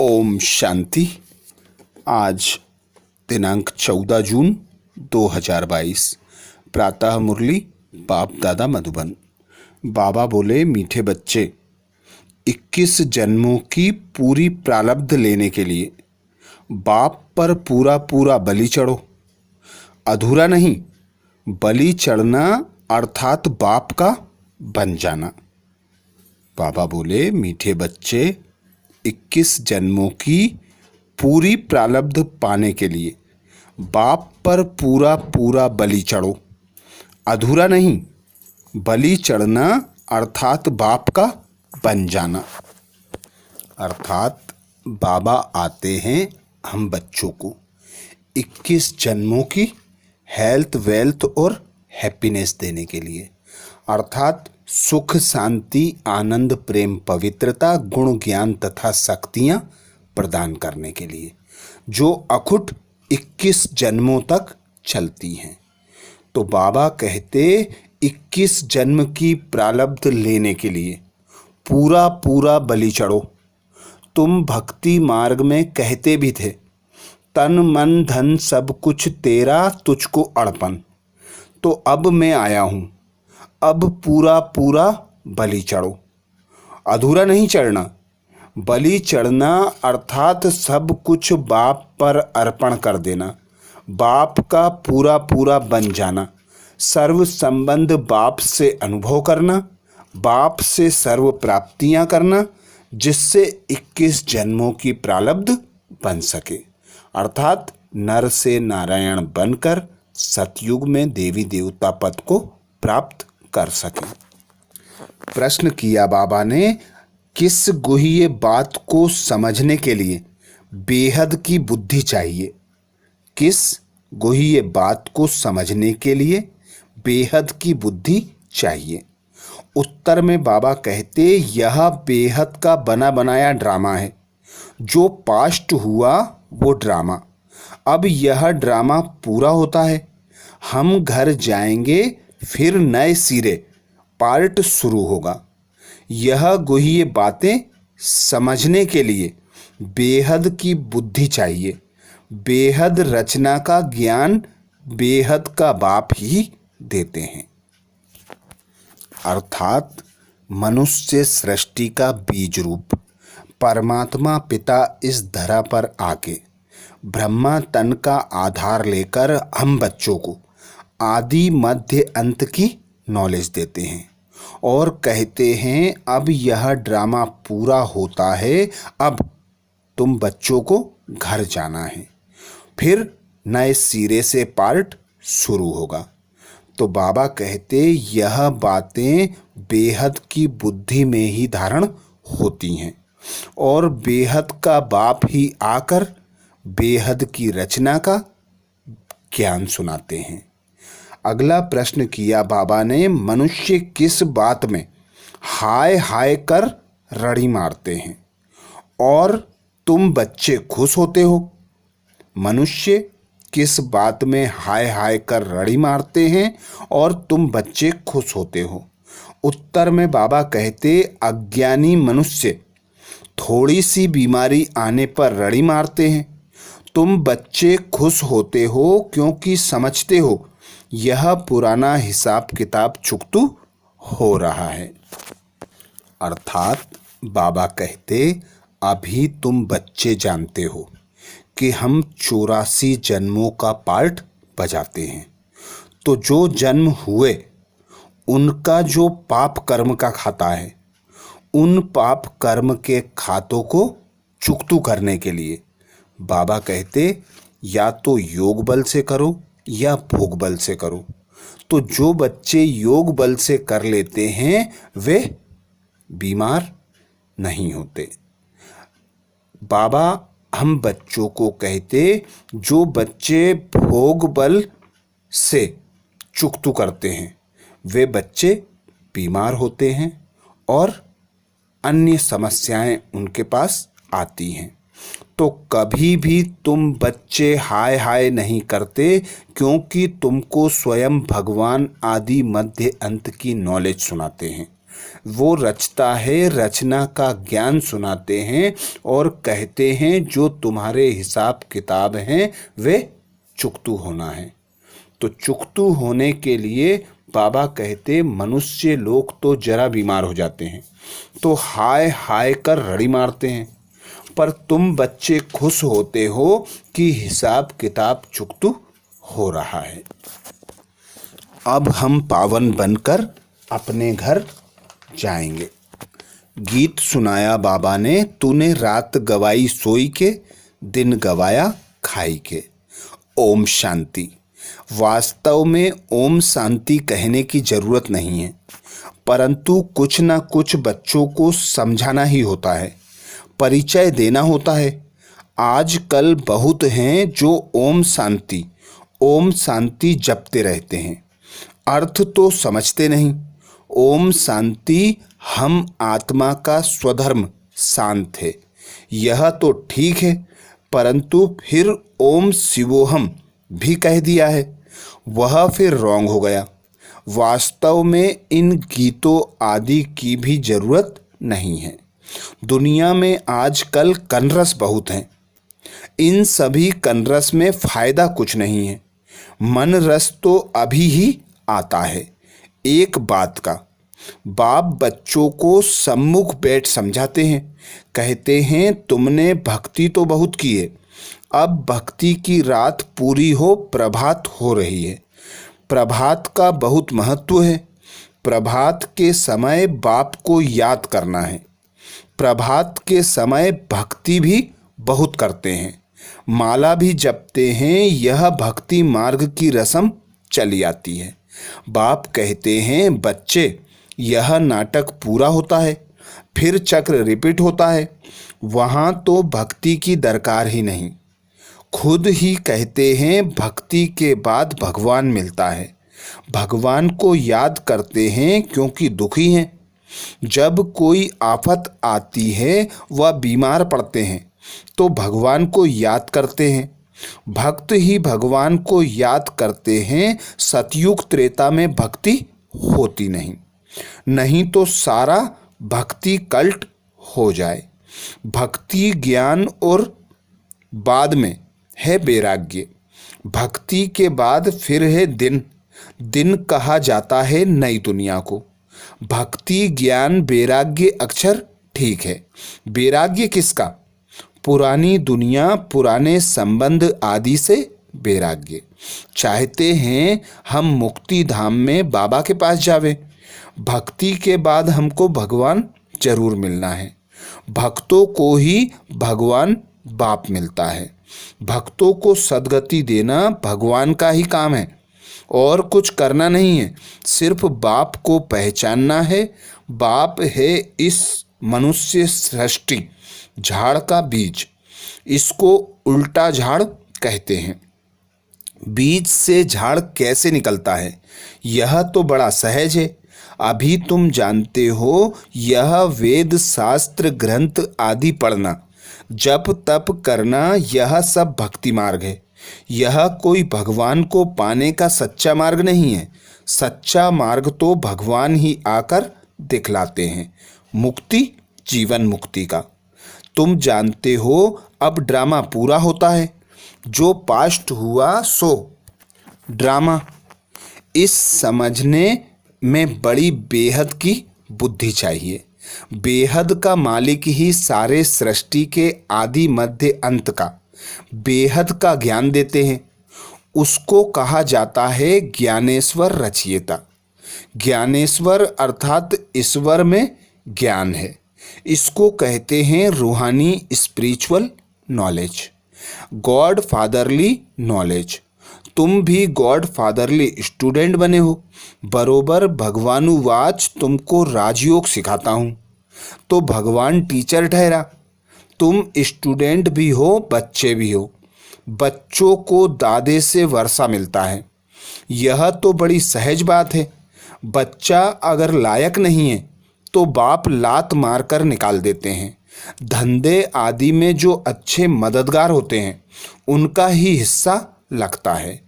ओम शांति। आज दिनांक 14 जून 2022। प्रातः मुरली बाप दादा मधुबन। बाबा बोले, मीठे बच्चे, 21 जन्मों की पूरी प्रारब्ध लेने के लिए बाप पर पूरा पूरा बलि चढ़ो। अधूरा नहीं, बलि चढ़ना अर्थात बाप का बन जाना। बाबा बोले, मीठे बच्चे, 21 जन्मों की पूरी प्रारब्ध पाने के लिए बाप पर पूरा पूरा बलि चढ़ो। अधूरा नहीं, बलि चढ़ना अर्थात बाप का बन जाना। अर्थात बाबा आते हैं हम बच्चों को 21 जन्मों की हेल्थ, वेल्थ और हैप्पीनेस देने के लिए, अर्थात सुख, शांति, आनंद, प्रेम, पवित्रता, गुण, ज्ञान तथा शक्तियाँ प्रदान करने के लिए, जो अखुट 21 जन्मों तक चलती हैं। तो बाबा कहते 21 जन्म की प्रारब्ध लेने के लिए पूरा पूरा बलि चढ़ो। तुम भक्ति मार्ग में कहते भी थे, तन मन धन सब कुछ तेरा, तुझको अर्पण। तो अब मैं आया हूँ, अब पूरा पूरा बलि चढ़ो। अधूरा नहीं चढ़ना, बलि चढ़ना अर्थात सब कुछ बाप पर अर्पण कर देना, बाप का पूरा पूरा बन जाना, सर्व संबंध बाप से अनुभव करना, बाप से सर्व प्राप्तियां करना, जिससे 21 जन्मों की प्रारब्ध बन सके, अर्थात नर से नारायण बनकर सतयुग में देवी देवता पद को प्राप्त कर सके। प्रश्न किया बाबा ने, किस गुह्य बात को समझने के लिए बेहद की बुद्धि चाहिए? किस गुह्य बात को समझने के लिए बेहद की बुद्धि चाहिए? उत्तर में बाबा कहते, यह बेहद का बना बनाया ड्रामा है। जो पास्ट हुआ वो ड्रामा, अब यह ड्रामा पूरा होता है। हम घर जाएंगे, फिर नए सिरे पार्ट शुरू होगा। यह गुह्य बातें समझने के लिए बेहद की बुद्धि चाहिए। बेहद रचना का ज्ञान बेहद का बाप ही देते हैं, अर्थात मनुष्य सृष्टि का बीज रूप परमात्मा पिता इस धरा पर आके ब्रह्मा तन का आधार लेकर हम बच्चों को आदि मध्य अंत की नॉलेज देते हैं और कहते हैं, अब यह ड्रामा पूरा होता है, अब तुम बच्चों को घर जाना है, फिर नए सिरे से पार्ट शुरू होगा। तो बाबा कहते, यह बातें बेहद की बुद्धि में ही धारण होती हैं और बेहद का बाप ही आकर बेहद की रचना का ज्ञान सुनाते हैं। अगला प्रश्न किया बाबा ने, मनुष्य किस बात में हाय हाय कर रड़ी मारते हैं और तुम बच्चे खुश होते हो? मनुष्य किस बात में हाय हाय कर रड़ी मारते हैं और तुम बच्चे खुश होते हो? उत्तर में बाबा कहते, अज्ञानी मनुष्य थोड़ी सी बीमारी आने पर रड़ी मारते हैं। तुम बच्चे खुश होते हो क्योंकि समझते हो यह पुराना हिसाब किताब चुकतू हो रहा है। अर्थात बाबा कहते, अभी तुम बच्चे जानते हो कि हम 84 जन्मों का पार्ट बजाते हैं। तो जो जन्म हुए उनका जो पाप कर्म का खाता है, उन पाप कर्म के खातों को चुकतू करने के लिए बाबा कहते, या तो योग बल से करो या भोग बल से करो। तो जो बच्चे योग बल से कर लेते हैं वे बीमार नहीं होते। बाबा हम बच्चों को कहते, जो बच्चे भोग बल से चुकतू करते हैं वे बच्चे बीमार होते हैं और अन्य समस्याएं उनके पास आती हैं। तो कभी भी तुम बच्चे हाय हाय नहीं करते, क्योंकि तुमको स्वयं भगवान आदि मध्य अंत की नॉलेज सुनाते हैं वो रचता है, रचना का ज्ञान सुनाते हैं और कहते हैं जो तुम्हारे हिसाब किताब हैं वे चुकतू होना है। तो चुकतू होने के लिए बाबा कहते मनुष्य लोग तो जरा बीमार हो जाते हैं तो हाय हाय कर रड़ी मारते हैं, पर तुम बच्चे खुश होते हो कि हिसाब किताब चुकतू हो रहा है। अब हम पावन बनकर अपने घर जाएंगे। गीत सुनाया बाबा ने, तूने रात गवाई सोई के, दिन गवाया खाई के। ओम शांति। वास्तव में ओम शांति कहने की जरूरत नहीं है, परंतु कुछ ना कुछ बच्चों को समझाना ही होता है, परिचय देना होता है। आजकल बहुत हैं जो ओम शांति जपते रहते हैं, अर्थ तो समझते नहीं। ओम शांति हम आत्मा का स्वधर्म शांत है, यह तो ठीक है, परंतु फिर ओम शिवोहम भी कह दिया है, वह फिर रॉन्ग हो गया। वास्तव में इन गीतों आदि की भी जरूरत नहीं है। दुनिया में आजकल कनरस बहुत हैं, इन सभी कनरस में फायदा कुछ नहीं है। मन रस तो अभी ही आता है। एक बात का बाप बच्चों को सम्मुख बैठ समझाते हैं, कहते हैं तुमने भक्ति तो बहुत की है, अब भक्ति की रात पूरी हो, प्रभात हो रही है। प्रभात का बहुत महत्व है। प्रभात के समय बाप को याद करना है। प्रभात के समय भक्ति भी बहुत करते हैं, माला भी जपते हैं, यह भक्ति मार्ग की रस्म चली आती है। बाप कहते हैं बच्चे, यह नाटक पूरा होता है, फिर चक्र रिपीट होता है, वहाँ तो भक्ति की दरकार ही नहीं। खुद ही कहते हैं भक्ति के बाद भगवान मिलता है। भगवान को याद करते हैं क्योंकि दुखी हैं। जब कोई आफत आती है, वह बीमार पड़ते हैं तो भगवान को याद करते हैं। भक्त ही भगवान को याद करते हैं। सतयुग त्रेता में भक्ति होती नहीं तो सारा भक्ति कल्ट हो जाए। भक्ति ज्ञान और बाद में है वैराग्य। भक्ति के बाद फिर है दिन कहा जाता है नई दुनिया को। भक्ति ज्ञान वैराग्य अक्षर ठीक है, वैराग्य किसका? पुरानी दुनिया, पुराने संबंध आदि से वैराग्य। चाहते हैं हम मुक्ति धाम में बाबा के पास जावे। भक्ति के बाद हमको भगवान जरूर मिलना है। भक्तों को ही भगवान बाप मिलता है। भक्तों को सद्गति देना भगवान का ही काम है और कुछ करना नहीं है, सिर्फ बाप को पहचानना है। बाप है इस मनुष्य सृष्टि झाड़ का बीज, इसको उल्टा झाड़ कहते हैं। बीज से झाड़ कैसे निकलता है, यह तो बड़ा सहज है। अभी तुम जानते हो, यह वेद शास्त्र ग्रंथ आदि पढ़ना, जप तप करना, यह सब भक्ति मार्ग है। यह कोई भगवान को पाने का सच्चा मार्ग नहीं है। सच्चा मार्ग तो भगवान ही आकर दिखलाते हैं, मुक्ति जीवन मुक्ति का। तुम जानते हो अब ड्रामा पूरा होता है, जो पास्ट हुआ सो ड्रामा। इस समझने में बड़ी बेहद की बुद्धि चाहिए। बेहद का मालिक ही सारे सृष्टि के आदि मध्य अंत का बेहद का ज्ञान देते हैं। उसको कहा जाता है ज्ञानेश्वर रचयिता। ज्ञानेश्वर अर्थात ईश्वर में ज्ञान है। इसको कहते हैं रूहानी spiritual knowledge, God fatherly knowledge. तुम भी गॉड फादरली स्टूडेंट बने हो। बरोबर भगवानुवाच तुमको राजयोग सिखाता हूँ, तो भगवान टीचर ठहरा। तुम स्टूडेंट भी हो, बच्चे भी हो। बच्चों को दादे से वर्षा मिलता है, यह तो बड़ी सहज बात है। बच्चा अगर लायक नहीं है तो बाप लात मारकर निकाल देते हैं। धंधे आदि में जो अच्छे मददगार होते हैं उनका ही हिस्सा लगता है।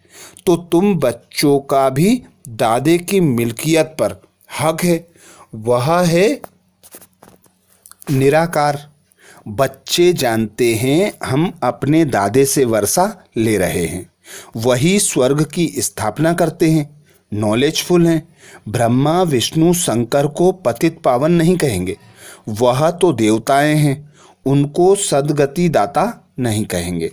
तो तुम बच्चों का भी दादे की मिल्कियत पर हक है। वह है निराकार। बच्चे जानते हैं हम अपने दादे से वर्षा ले रहे हैं, वही स्वर्ग की स्थापना करते हैं, नॉलेजफुल हैं। ब्रह्मा विष्णु शंकर को पतित पावन नहीं कहेंगे, वह तो देवताएं हैं, उनको सद्गति दाता नहीं कहेंगे।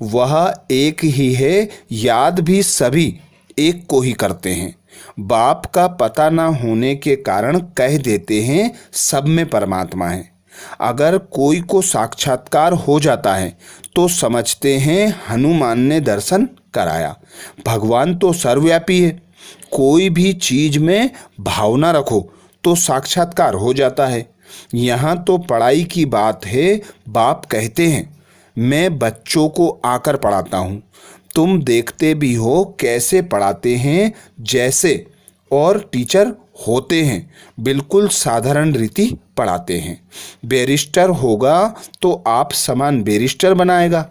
वह एक ही है, याद भी सभी एक को ही करते हैं। बाप का पता ना होने के कारण कह देते हैं सब में परमात्मा है। अगर कोई को साक्षात्कार हो जाता है तो समझते हैं हनुमान ने दर्शन कराया। भगवान तो सर्वव्यापी है, कोई भी चीज में भावना रखो तो साक्षात्कार हो जाता है। यहाँ तो पढ़ाई की बात है। बाप कहते हैं मैं बच्चों को आकर पढ़ाता हूँ, तुम देखते भी हो कैसे पढ़ाते हैं, जैसे और टीचर होते हैं बिल्कुल साधारण रीति पढ़ाते हैं। बैरिस्टर होगा तो आप समान बैरिस्टर बनाएगा।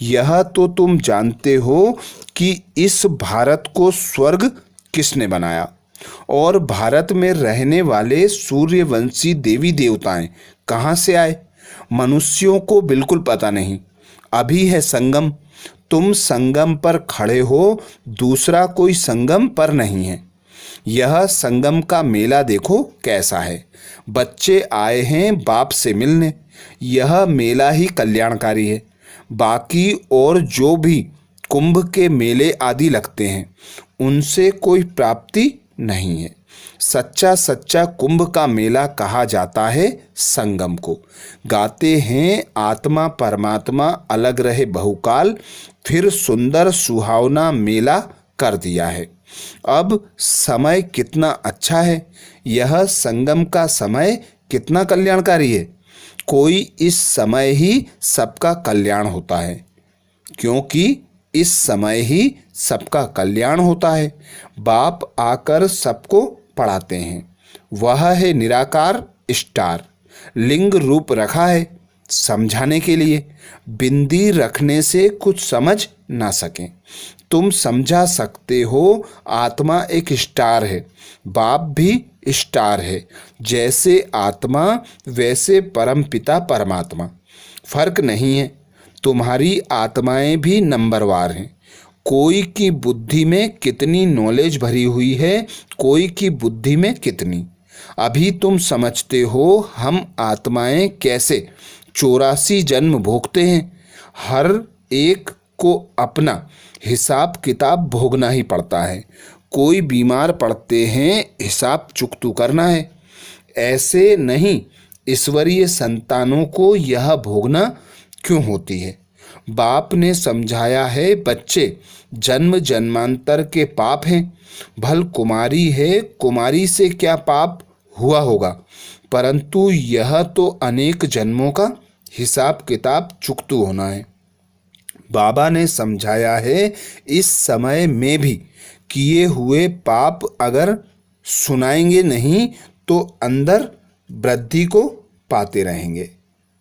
यह तो तुम जानते हो कि इस भारत को स्वर्ग किसने बनाया, और भारत में रहने वाले सूर्यवंशी देवी देवताएं कहाँ से आए, मनुष्यों को बिल्कुल पता नहीं। अभी है संगम, तुम संगम पर खड़े हो, दूसरा कोई संगम पर नहीं है। यह संगम का मेला देखो कैसा है। बच्चे आए हैं बाप से मिलने, यह मेला ही कल्याणकारी है। बाकी और जो भी कुंभ के मेले आदि लगते हैं उनसे कोई प्राप्ति नहीं है। सच्चा सच्चा कुंभ का मेला कहा जाता है संगम को। गाते हैं आत्मा परमात्मा अलग रहे बहुकाल, फिर सुंदर सुहावना मेला कर दिया है। अब समय कितना अच्छा है, यह संगम का समय कितना कल्याणकारी है। कोई इस समय ही सबका कल्याण होता है, क्योंकि इस समय ही सबका कल्याण होता है। बाप आकर सबको पढ़ाते हैं। वह है निराकार स्टार, लिंग रूप रखा है समझाने के लिए। बिंदी रखने से कुछ समझ ना सकें, तुम समझा सकते हो। आत्मा एक स्टार है, बाप भी स्टार है। जैसे आत्मा वैसे परमपिता परमात्मा, फर्क नहीं है। तुम्हारी आत्माएं भी नंबरवार हैं। कोई की बुद्धि में कितनी नॉलेज भरी हुई है, कोई की बुद्धि में कितनी। अभी तुम समझते हो हम आत्माएं कैसे 84 जन्म भोगते हैं। हर एक को अपना हिसाब किताब भोगना ही पड़ता है। कोई बीमार पड़ते हैं, हिसाब चुकतू करना है। ऐसे नहीं, ईश्वरीय संतानों को यह भोगना क्यों होती है। बाप ने समझाया है बच्चे जन्म जन्मांतर के पाप हैं। भल कुमारी है, कुमारी से क्या पाप हुआ होगा, परंतु यह तो अनेक जन्मों का हिसाब किताब चुकतू होना है। बाबा ने समझाया है इस समय में भी किए हुए पाप अगर सुनाएंगे नहीं तो अंदर वृद्धि को पाते रहेंगे।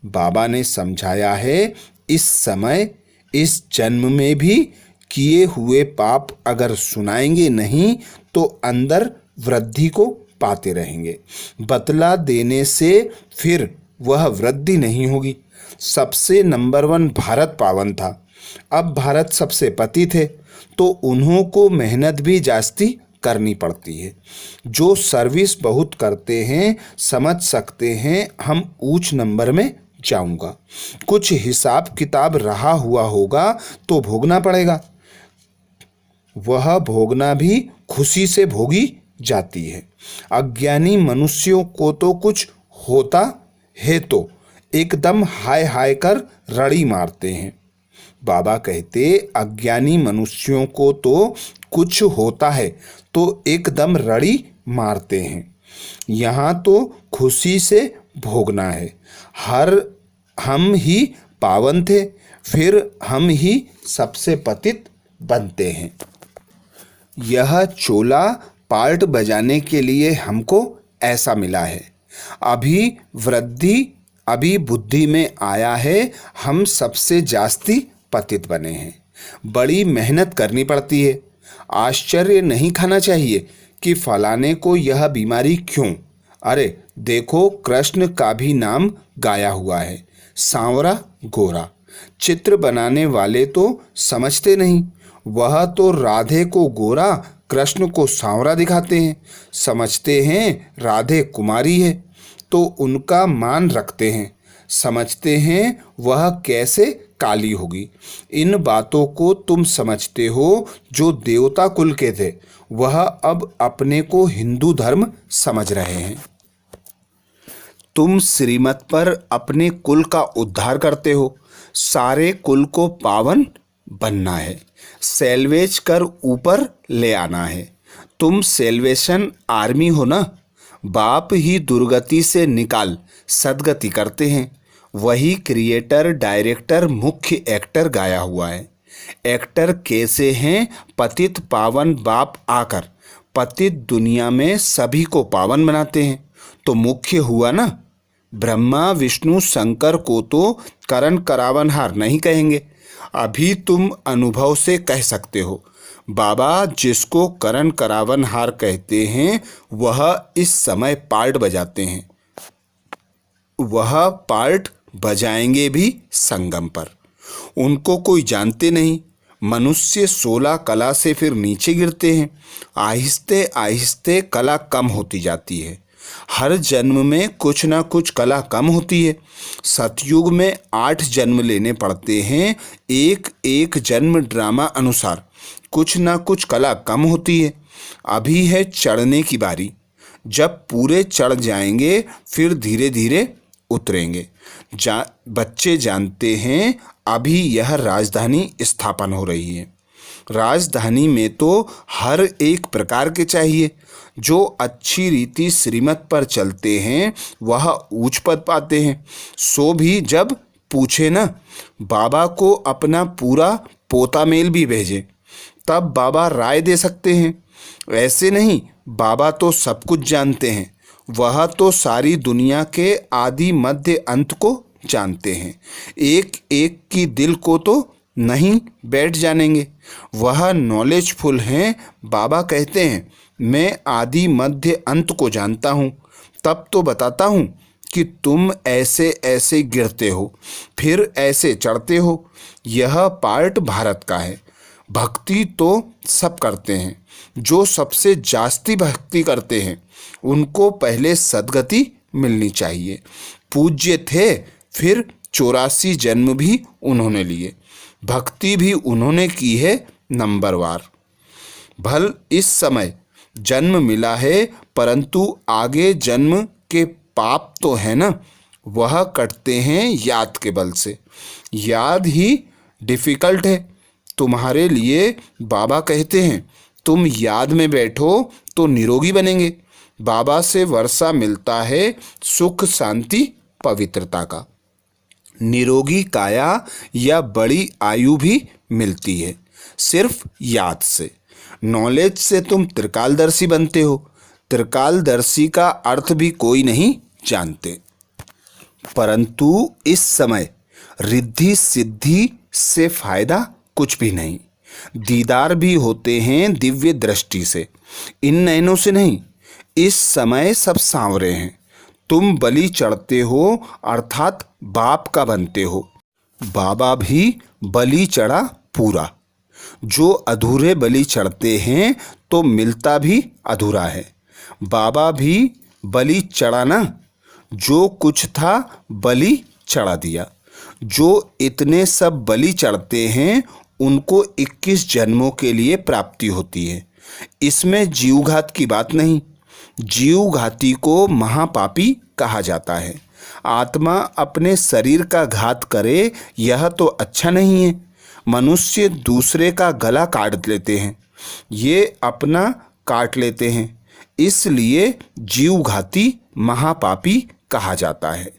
बाबा ने समझाया है इस समय इस जन्म में भी किए हुए पाप अगर सुनाएंगे नहीं तो अंदर वृद्धि को पाते रहेंगे। बदला देने से फिर वह वृद्धि नहीं होगी। सबसे नंबर 1 भारत पावन था, अब भारत सबसे पतित है, तो उन्हों को मेहनत भी जास्ती करनी पड़ती है। जो सर्विस बहुत करते हैं समझ सकते हैं हम ऊंच नंबर में जाऊंगा। कुछ हिसाब किताब रहा हुआ होगा तो भोगना पड़ेगा। वह भोगना भी खुशी से भोगी जाती है। अज्ञानी मनुष्यों को तो कुछ होता है तो एकदम हाय हाय कर रड़ी मारते हैं। बाबा कहते अज्ञानी मनुष्यों को तो कुछ होता है तो एकदम रड़ी मारते हैं। यहाँ तो खुशी से भोगना है। हम ही पावन थे, फिर हम ही सबसे पतित बनते हैं। यह चोला पार्ट बजाने के लिए हमको ऐसा मिला है। अभी बुद्धि में आया है, हम सबसे जास्ती पतित बने हैं। बड़ी मेहनत करनी पड़ती है। आश्चर्य नहीं खाना चाहिए कि फलाने को यह बीमारी क्यों। अरे देखो, कृष्ण का भी नाम गाया हुआ है, सांवरा गोरा। चित्र बनाने वाले तो समझते नहीं, वह तो राधे को गोरा, कृष्ण को सांवरा दिखाते हैं। समझते हैं राधे कुमारी है तो उनका मान रखते हैं, समझते हैं वह कैसे काली होगी। इन बातों को तुम समझते हो। जो देवता कुल के थे वह अब अपने को हिंदू धर्म समझ रहे हैं। तुम श्रीमत पर अपने कुल का उद्धार करते हो। सारे कुल को पावन बनना है, सेल्वेज कर ऊपर ले आना है। तुम सेल्वेशन आर्मी हो ना। बाप ही दुर्गति से निकाल सदगति करते हैं। वही क्रिएटर, डायरेक्टर, मुख्य एक्टर गाया हुआ है। एक्टर कैसे हैं? पतित पावन बाप आकर पतित दुनिया में सभी को पावन बनाते हैं, तो मुख्य हुआ ना। ब्रह्मा विष्णु शंकर को तो करण करावनहार नहीं कहेंगे। अभी तुम अनुभव से कह सकते हो। बाबा जिसको करण करावनहार कहते हैं वह इस समय पार्ट बजाते हैं। वह पार्ट बजाएंगे भी संगम पर। उनको कोई जानते नहीं। मनुष्य 16 कला से फिर नीचे गिरते हैं। आहिस्ते आहिस्ते कला कम होती जाती है। हर जन्म में कुछ ना कुछ कला कम होती है। सतयुग में 8 जन्म लेने पड़ते हैं। एक एक जन्म ड्रामा अनुसार कुछ ना कुछ कला कम होती है। अभी है चढ़ने की बारी। जब पूरे चढ़ जाएंगे फिर धीरे धीरे उतरेंगे। बच्चे जानते हैं अभी यह राजधानी स्थापन हो रही है। राजधानी में तो हर एक प्रकार के चाहिए। जो अच्छी रीति श्रीमत पर चलते हैं वह ऊंच पद पाते हैं। सो भी जब पूछे ना, बाबा को अपना पूरा पोता मेल भी भेजे, तब बाबा राय दे सकते हैं। ऐसे नहीं, बाबा तो सब कुछ जानते हैं। वह तो सारी दुनिया के आदि मध्य अंत को जानते हैं। एक एक की दिल को तो नहीं बैठ जानेंगे। वह नॉलेजफुल हैं। बाबा कहते हैं मैं आदि मध्य अंत को जानता हूँ। तब तो बताता हूँ कि तुम ऐसे ऐसे गिरते हो फिर ऐसे चढ़ते हो। यह पार्ट भारत का है। भक्ति तो सब करते हैं। जो सबसे जास्ती भक्ति करते हैं उनको पहले सद्गति मिलनी चाहिए। पूज्य थे, फिर 84 जन्म भी उन्होंने लिए। भक्ति भी उन्होंने की है नंबरवार। भल इस समय जन्म मिला है, परंतु आगे जन्म के पाप तो है ना, वह कटते हैं याद के बल से। याद ही डिफ़िकल्ट है तुम्हारे लिए। बाबा कहते हैं तुम याद में बैठो तो निरोगी बनेंगे। बाबा से वर्षा मिलता है सुख, शांति, पवित्रता का। निरोगी काया या बड़ी आयु भी मिलती है सिर्फ याद से। नॉलेज से तुम त्रिकालदर्शी बनते हो। त्रिकालदर्शी का अर्थ भी कोई नहीं जानते। परंतु इस समय रिद्धि सिद्धि से फायदा कुछ भी नहीं। दीदार भी होते हैं दिव्य दृष्टि से, इन नैनों से नहीं। इस समय सब सांवरे हैं। तुम बलि चढ़ते हो अर्थात बाप का बनते हो। बाबा भी बलि चढ़ा पूरा। जो अधूरे बलि चढ़ते हैं तो मिलता भी अधूरा है। बाबा भी बलि चढ़ा ना। जो कुछ था बलि चढ़ा दिया। जो इतने सब बलि चढ़ते हैं उनको 21 जन्मों के लिए प्राप्ति होती है। इसमें जीवघात की बात नहीं। जीवघाती को महापापी कहा जाता है। आत्मा अपने शरीर का घात करे यह तो अच्छा नहीं है। मनुष्य दूसरे का गला काट लेते हैं, ये अपना काट लेते हैं, इसलिए जीवघाती महापापी कहा जाता है।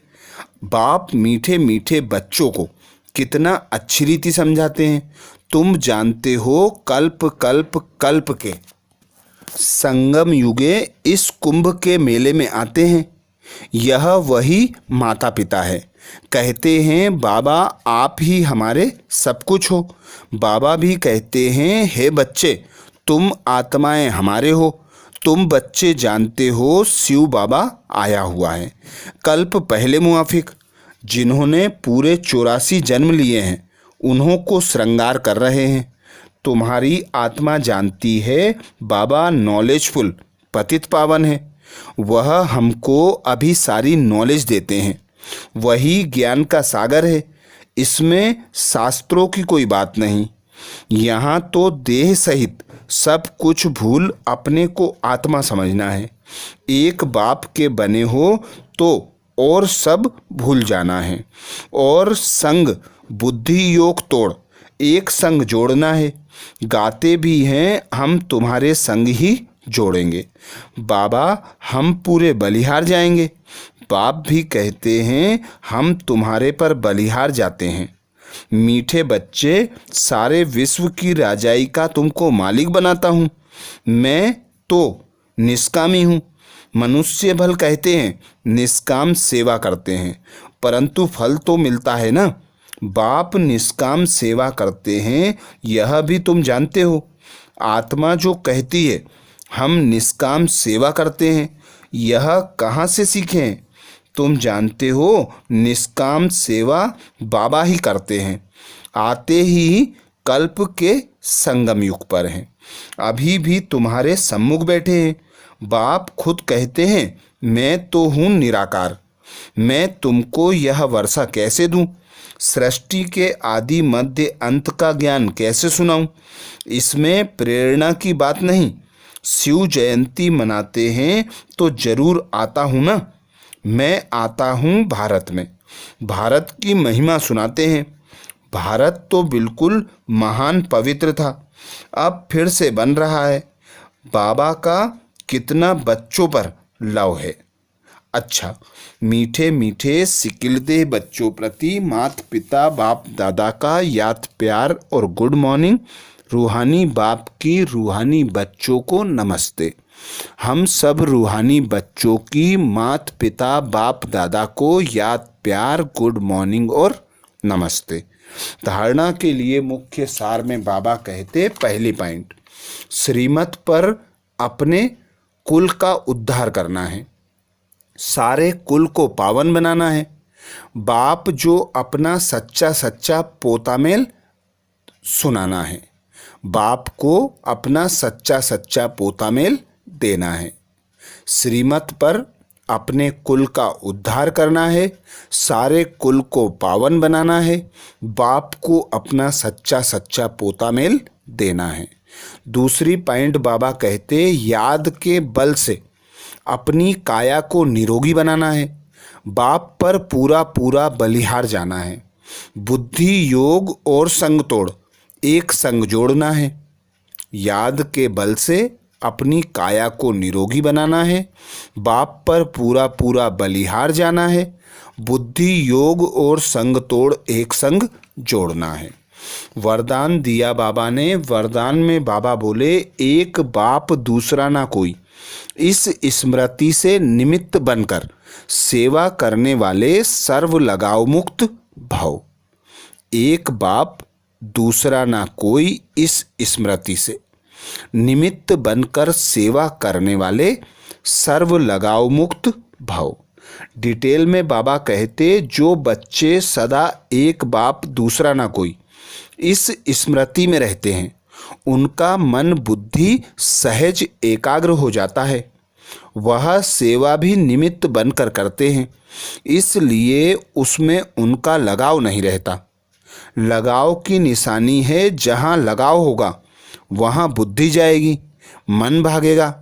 बाप मीठे मीठे बच्चों को कितना अच्छी रीति समझाते हैं। तुम जानते हो कल्प कल्प कल्प के संगम युगे इस कुंभ के मेले में आते हैं। यह वही माता पिता है। कहते हैं बाबा आप ही हमारे सब कुछ हो। बाबा भी कहते हैं हे बच्चे तुम आत्माएं हमारे हो। तुम बच्चे जानते हो शिव बाबा आया हुआ है कल्प पहले मुआफिक, जिन्होंने पूरे 84 जन्म लिए हैं उन्हों को श्रृंगार कर रहे हैं। तुम्हारी आत्मा जानती है बाबा नॉलेजफुल पतित पावन है, वह हमको अभी सारी नॉलेज देते हैं। वही ज्ञान का सागर है, इसमें शास्त्रों की कोई बात नहीं। यहाँ तो देह सहित सब कुछ भूल अपने को आत्मा समझना है। एक बाप के बने हो तो और सब भूल जाना है, और संग बुद्धि योग तोड़ एक संग जोड़ना है। गाते भी हैं हम तुम्हारे संग ही जोड़ेंगे बाबा, हम पूरे बलिहार जाएंगे। बाप भी कहते हैं हम तुम्हारे पर बलिहार जाते हैं। मीठे बच्चे, सारे विश्व की राजाई का तुमको मालिक बनाता हूँ। मैं तो निष्कामी हूँ। मनुष्य भल कहते हैं निष्काम सेवा करते हैं, परंतु फल तो मिलता है ना। बाप निष्काम सेवा करते हैं, यह भी तुम जानते हो। आत्मा जो कहती है हम निष्काम सेवा करते हैं, यह कहाँ से सीखें? तुम जानते हो निष्काम सेवा बाबा ही करते हैं, आते ही कल्प के संगम युग पर हैं। अभी भी तुम्हारे सम्मुख बैठे हैं। बाप खुद कहते हैं मैं तो हूँ निराकार। मैं तुमको यह वर्षा कैसे दूँ? सृष्टि के आदि मध्य अंत का ज्ञान कैसे सुनाऊं? इसमें प्रेरणा की बात नहीं। शिव जयंती मनाते हैं तो जरूर आता हूँ ना। मैं आता हूँ भारत में, भारत की महिमा सुनाते हैं। भारत तो बिल्कुल महान पवित्र था, अब फिर से बन रहा है। बाबा का कितना बच्चों पर लव है। अच्छा, मीठे मीठे सिकिलदे बच्चों प्रति माता पिता बाप दादा का याद प्यार और गुड मॉर्निंग। रूहानी बाप की रूहानी बच्चों को नमस्ते। हम सब रूहानी बच्चों की माता पिता बाप दादा को याद प्यार गुड मॉर्निंग और नमस्ते। धारणा के लिए मुख्य सार में बाबा कहते पहली पॉइंट, श्रीमत पर अपने कुल का उद्धार करना है, सारे कुल को पावन बनाना है। बाप जो अपना सच्चा सच्चा पोतामेल सुनाना है, बाप को अपना सच्चा सच्चा पोतामेल देना है। श्रीमत पर अपने कुल का उद्धार करना है, सारे कुल को पावन बनाना है। बाप को अपना सच्चा सच्चा पोतामेल देना है। दूसरी पॉइंट बाबा कहते याद के बल से अपनी काया को निरोगी बनाना है। बाप पर पूरा पूरा बलिहार जाना है। बुद्धि योग और संग तोड़ एक संग जोड़ना है। याद के बल से अपनी काया को निरोगी बनाना है। बाप पर पूरा पूरा बलिहार जाना है। बुद्धि योग और संग तोड़ एक संग जोड़ना है। वरदान दिया बाबा ने। वरदान में बाबा बोले एक बाप दूसरा ना कोई, इस स्मृति से निमित्त बनकर सेवा करने वाले सर्व लगाव मुक्त भव। एक बाप दूसरा ना कोई, इस स्मृति से निमित्त बनकर सेवा करने वाले सर्व लगाव मुक्त भव। डिटेल में बाबा कहते जो बच्चे सदा एक बाप दूसरा ना कोई इस स्मृति में रहते हैं, उनका मन बुद्धि सहज एकाग्र हो जाता है। वह सेवा भी निमित्त बनकर करते हैं, इसलिए उसमें उनका लगाव नहीं रहता। लगाव की निशानी है, जहाँ लगाव होगा वहाँ बुद्धि जाएगी, मन भागेगा।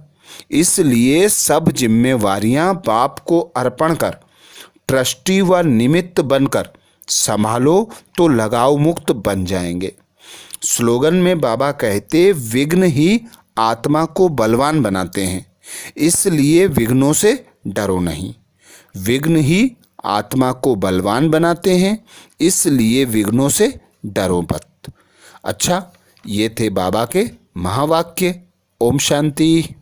इसलिए सब जिम्मेवारियां बाप को अर्पण कर ट्रस्टी व निमित्त बनकर संभालो तो लगाव मुक्त बन जाएंगे। स्लोगन में बाबा कहते विघ्न ही आत्मा को बलवान बनाते हैं, इसलिए विघ्नों से डरो नहीं। विघ्न ही आत्मा को बलवान बनाते हैं, इसलिए विघ्नों से डरो मत। अच्छा, ये थे बाबा के महावाक्य। ओम शांति।